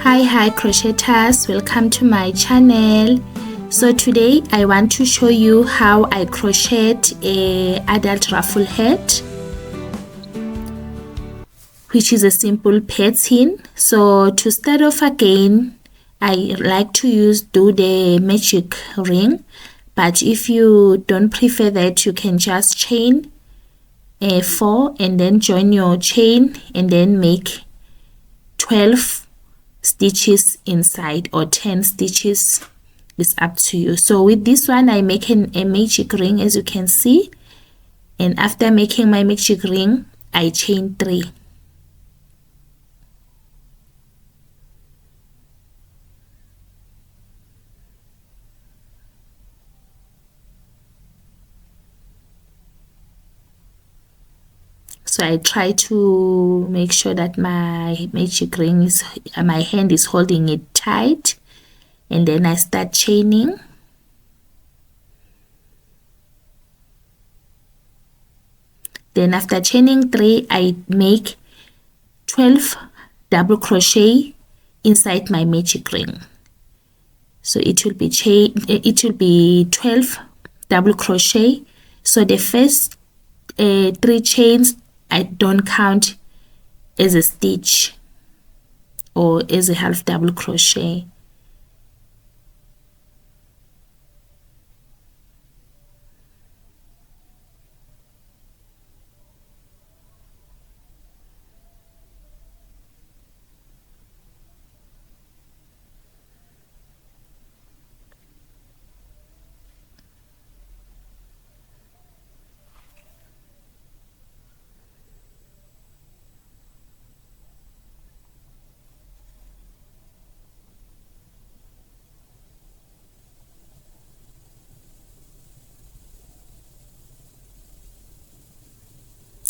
Hi crocheters, welcome to my channel. So today I want to show you how I crochet a adult ruffle hat, which is a simple pattern. So to start off again, I like to do the magic ring, but if you don't prefer that, you can just chain 4 and then join your chain and then make 12 stitches inside, or 10 stitches, is up to you. So with this one I make a magic ring, as you can see, and after making my magic ring I chain 3. So I try to make sure that my magic ring is, my hand is holding it tight, and then I start chaining. Then after chaining 3, I make 12 double crochet inside my magic ring. So it will be 12 double crochet. So the first 3 chains I don't count as a stitch or as a half double crochet.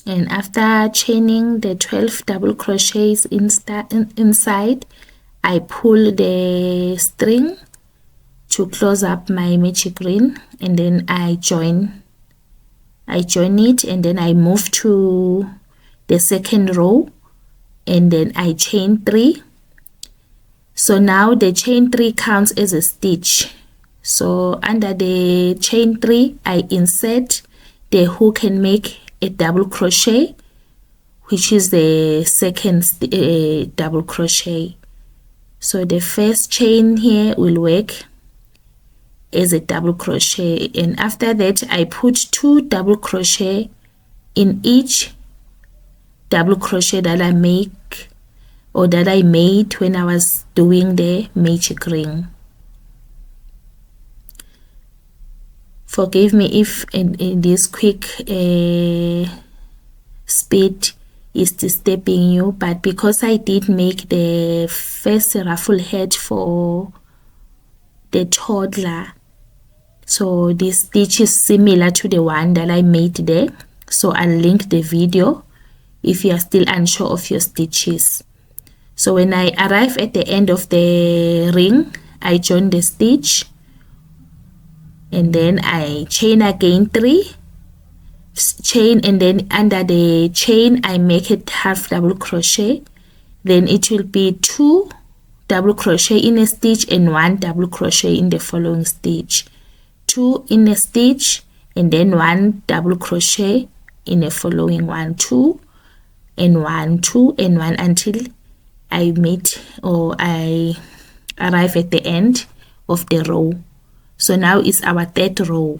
And after chaining the 12 double crochets inside, I pull the string to close up my magic ring, and then I join it, and then I move to the second row, and then I chain 3. So now the chain 3 counts as a stitch. So under the chain 3 I insert the hook and make a double crochet, which is the second double crochet. So the first chain here will work as a double crochet, and after that I put 2 double crochet in each double crochet that I make, or that I made when I was doing the magic ring. Forgive me if in this quick speed is disturbing you, but because I did make the first ruffle hat for the toddler, so this stitch is similar to the one that I made there. So I'll link the video if you are still unsure of your stitches. So when I arrive at the end of the ring, I join the stitch, and then I chain again 3 chain, and then under the chain I make a half double crochet. Then it will be 2 double crochet in a stitch and 1 double crochet in the following stitch, 2 in a stitch and then 1 double crochet in a following one, 2 and 1, 2 and 1, until I arrive at the end of the row. So now it's our 3rd row.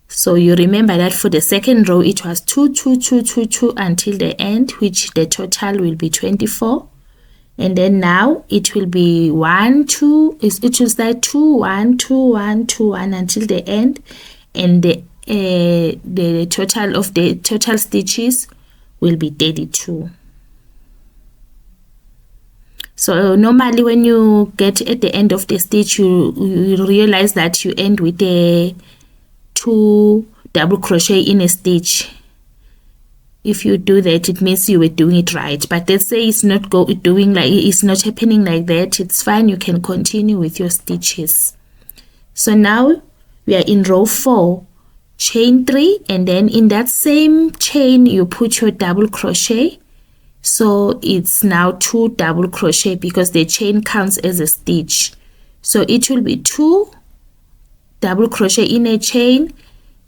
So you remember that for the second row it was 2, 2, 2, 2, 2 until the end, which the total will be 24. And then now it will be 1, 2, it will start 2, 1, 2, 1, 2, 1 until the end, and the total of the total stitches will be 32. So normally when you get at the end of the stitch, you realize that you end with a 2 double crochet in a stitch. If you do that, it means you were doing it right. But let's say it's not happening like that, it's fine, you can continue with your stitches. So now we are in row 4, chain 3, and then in that same chain you put your double crochet. so it's now 2 double crochet because the chain counts as a stitch. So it will be 2 double crochet in a chain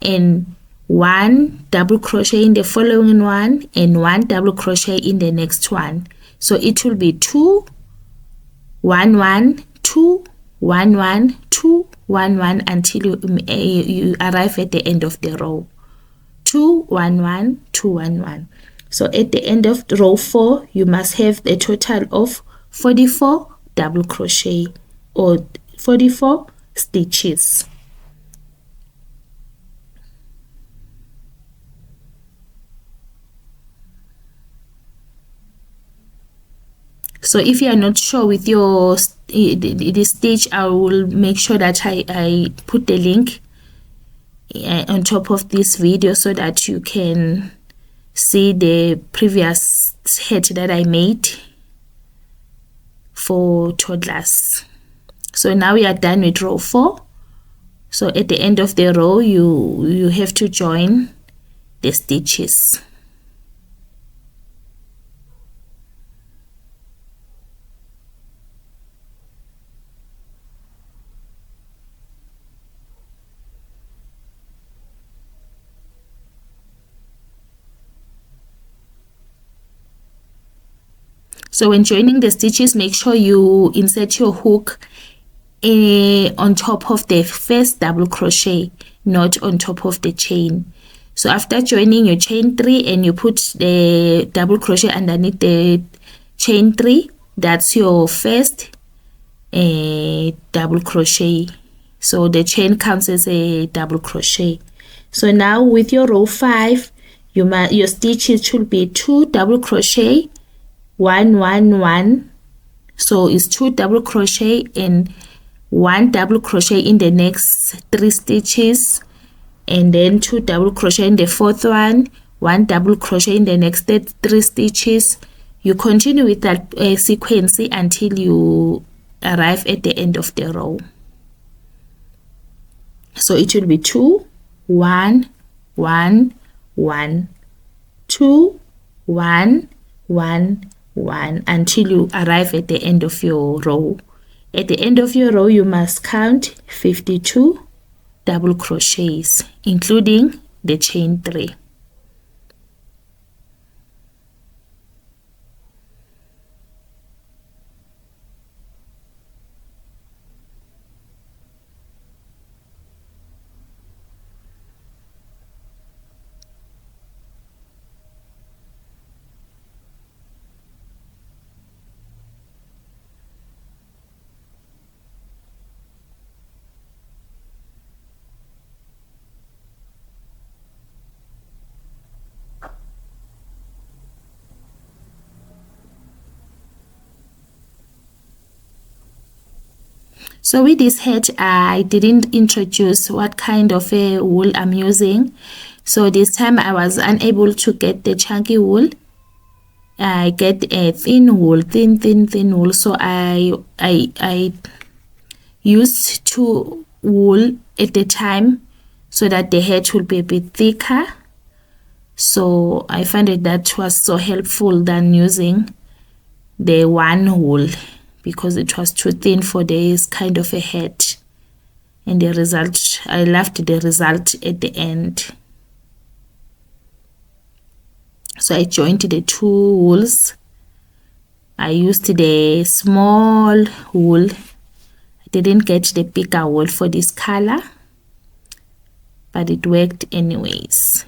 and 1 double crochet in the following one and 1 double crochet in the next one. So it will be 2 1 1 2 1 1 2 1 1 until you arrive at the end of the row. 2 1 1 2 1 1. So at the end of row 4 you must have a total of 44 double crochet or 44 stitches. So if you are not sure with your the stitch, I will make sure that I put the link on top of this video so that you can see the previous hat that I made for toddlers. So now we are done with row 4. So at the end of the row you have to join the stitches. So when joining the stitches, make sure you insert your hook on top of the first double crochet, not on top of the chain. So after joining your chain 3 and you put the double crochet underneath the chain 3, that's your first double crochet. So the chain counts as a double crochet. So now with your row 5, your stitches should be 2 double crochet 1 1 1. So it's 2 double crochet and 1 double crochet in the next 3 stitches, and then 2 double crochet in the fourth one, 1 double crochet in the next 3 stitches. You continue with that sequence until you arrive at the end of the row. So it will be 2 1 1 1 2 1 1 1 until you arrive at the end of your row. At the end of your row you must count 52 double crochets including the chain 3. So with this hat, I didn't introduce what kind of a wool I'm using. So this time I was unable to get the chunky wool. I get a thin wool, thin wool. So I used 2 wool at a time so that the hat will be a bit thicker. So I found that was so helpful than using the 1 wool, because it was too thin for this kind of a hat, and the result, I loved the result at the end. So I joined the 2 wools. I used the small wool. I didn't get the bigger wool for this color, but it worked anyways.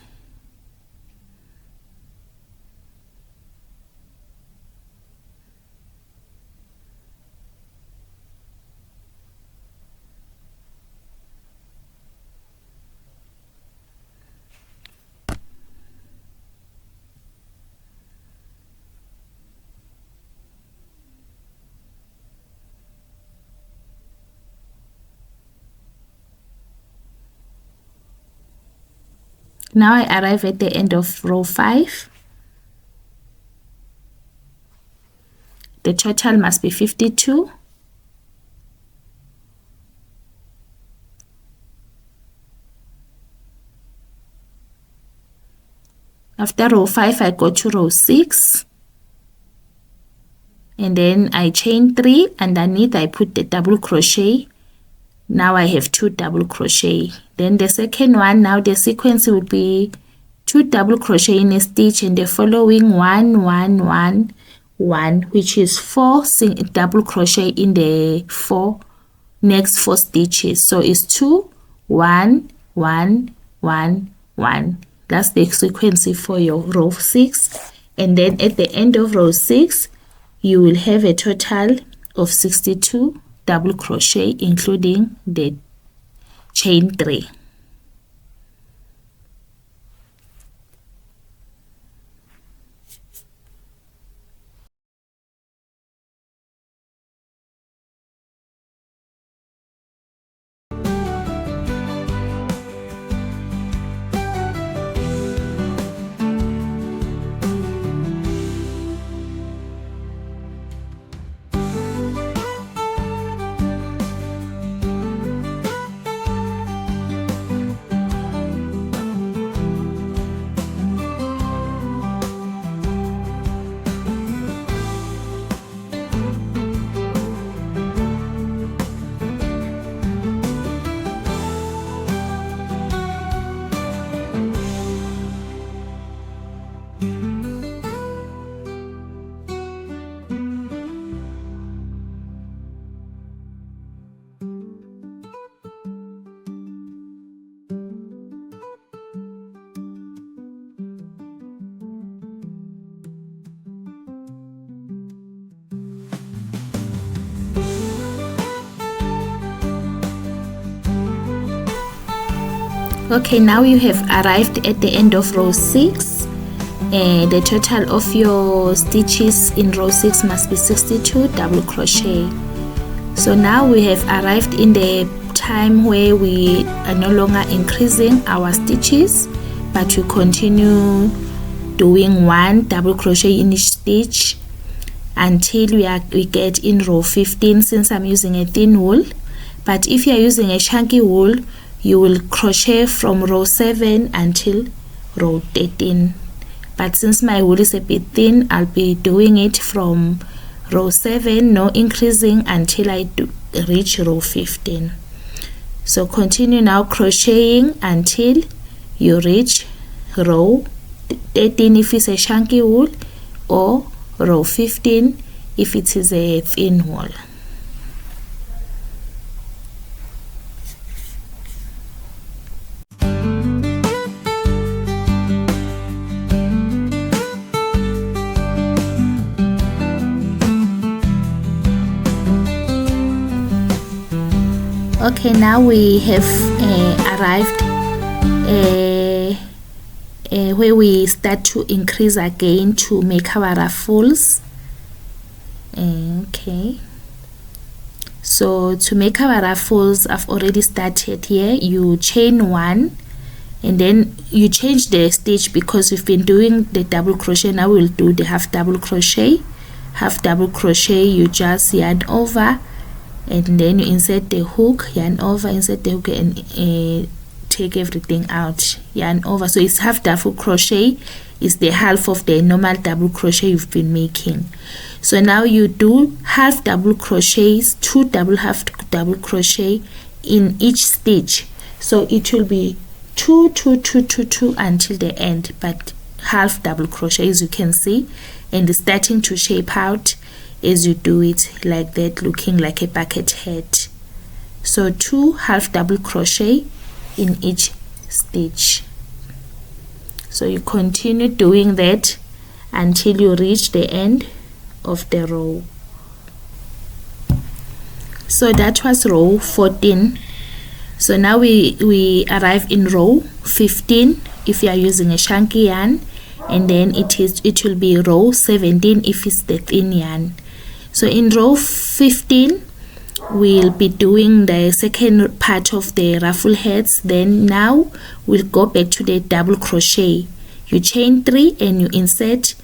Now I arrive at the end of row 5. The total must be 52. After row 5, I go to row 6. and then I chain 3. Underneath I put the double crochet. Now I have 2 double crochet. Then the second one, now the sequence will be 2 double crochet in a stitch, and the following 1 1 1 1, which is 4 double crochet in the next 4 stitches. So it's 2 1 1 1 1. That's the sequence for your row 6. And then at the end of row 6 you will have a total of 62 double crochet, including the chain 3. Okay, now you have arrived at the end of row 6. The total of your stitches in row 6 must be 62 double crochet. So now we have arrived in the time where we are no longer increasing our stitches, but we continue doing 1 double crochet in each stitch until we get in row 15, since I'm using a thin wool. But if you are using a chunky wool, you will crochet from row 7 until row 13. But since my wool is a bit thin, I'll be doing it from row 7, no increasing, until I reach row 15. So continue now crocheting until you reach row 13 if it's a chunky wool, or row 15 if it is a thin wool. Okay, now we have arrived where we start to increase again to make our ruffles. Okay, so to make our ruffles, I've already started here. You chain 1 and then you change the stitch, because we've been doing the double crochet. Now we'll do the half double crochet. Half double crochet, you just yarn over, and then you insert the hook, yarn over, insert the hook, and take everything out, yarn over. So it's half double crochet, is the half of the normal double crochet you've been making. So now you do half double crochets, 2 half double crochet in each stitch. So it will be 2 2 2 2 2 until the end, but half double crochet, as you can see, and it's starting to shape out as you do it like that, looking like a bucket hat. So 2 half double crochet in each stitch. So you continue doing that until you reach the end of the row. So that was row 14. So now we arrive in row 15 if you are using a chunky yarn, and then it will be row 17 if it's the thin yarn. So in row 15 we'll be doing the second part of the ruffle heads. Then now we'll go back to the double crochet. You chain 3 and you insert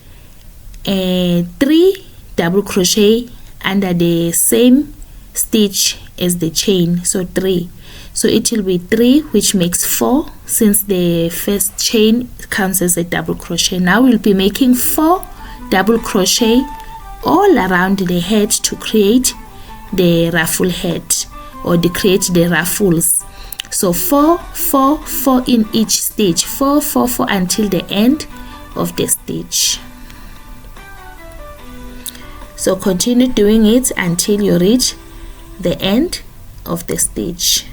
3 double crochet under the same stitch as the chain, so 3. So it will be 3, which makes 4, since the first chain counts as a double crochet. Now we'll be making 4 double crochet all around the head to create the ruffle head, or to create the ruffles. So 4 4 4 in each stitch, 4 4 4 until the end of the stitch. So continue doing it until you reach the end of the stitch.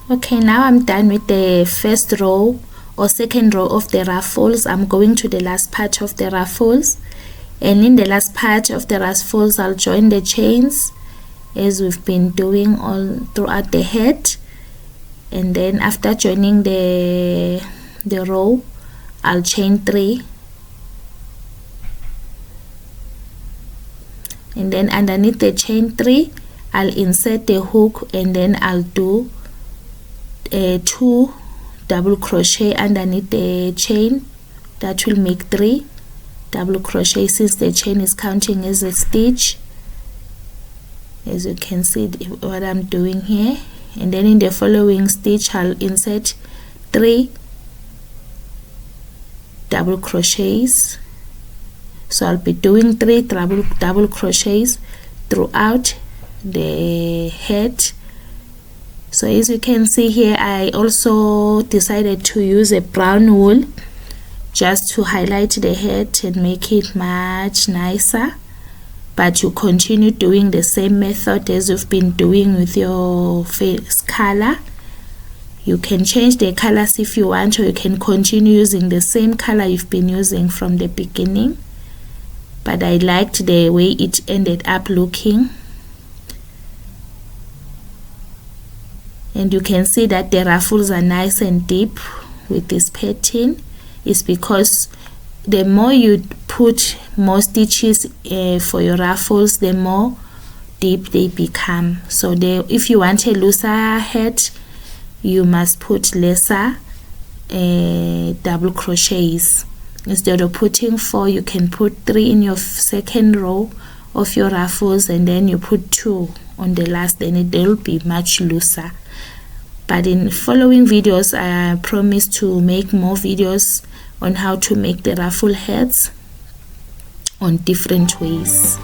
Okay, now I'm done with the first row or second row of the ruffles. I'm going to the last part of the ruffles, and in the last part of the ruffles I'll join the chains as we've been doing all throughout the head. And then after joining the row, I'll chain 3, and then underneath the chain 3 I'll insert the hook, and then I'll do 2 double crochet underneath the chain. That will make 3 double crochet since the chain is counting as a stitch, as you can see what I'm doing here. And then in the following stitch I'll insert 3 double crochets. So I'll be doing 3 double crochets throughout the head. So as you can see here, I also decided to use a brown wool just to highlight the head and make it much nicer. But you continue doing the same method as you've been doing with your face color. You can change the colors if you want, or you can continue using the same color you've been using from the beginning. But I liked the way it ended up looking. And you can see that the ruffles are nice and deep with this pattern. It's because the more you put more stitches for your ruffles, the more deep they become. So if you want a looser head, you must put lesser double crochets. Instead of putting 4, you can put 3 in your second row of your ruffles, and then you put 2 on the last, then it will be much looser. But in following videos I promise to make more videos on how to make the ruffle heads on different ways.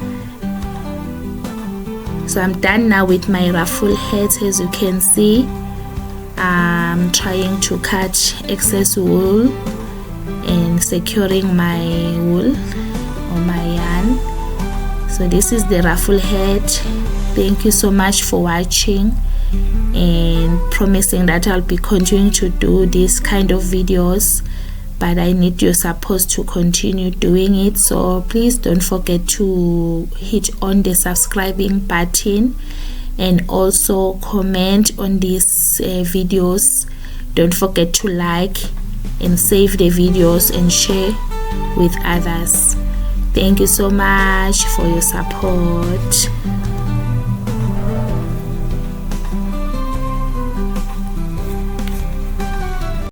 So I'm done now with my ruffle heads. As you can see, I'm trying to cut excess wool and securing my wool or my yarn. So this is the ruffle head. Thank you so much for watching, and promising that I'll be continuing to do this kind of videos, but I need your support to continue doing it. So please don't forget to hit on the subscribing button, and also comment on these videos. Don't forget to like and save the videos and share with others. Thank you so much for your support.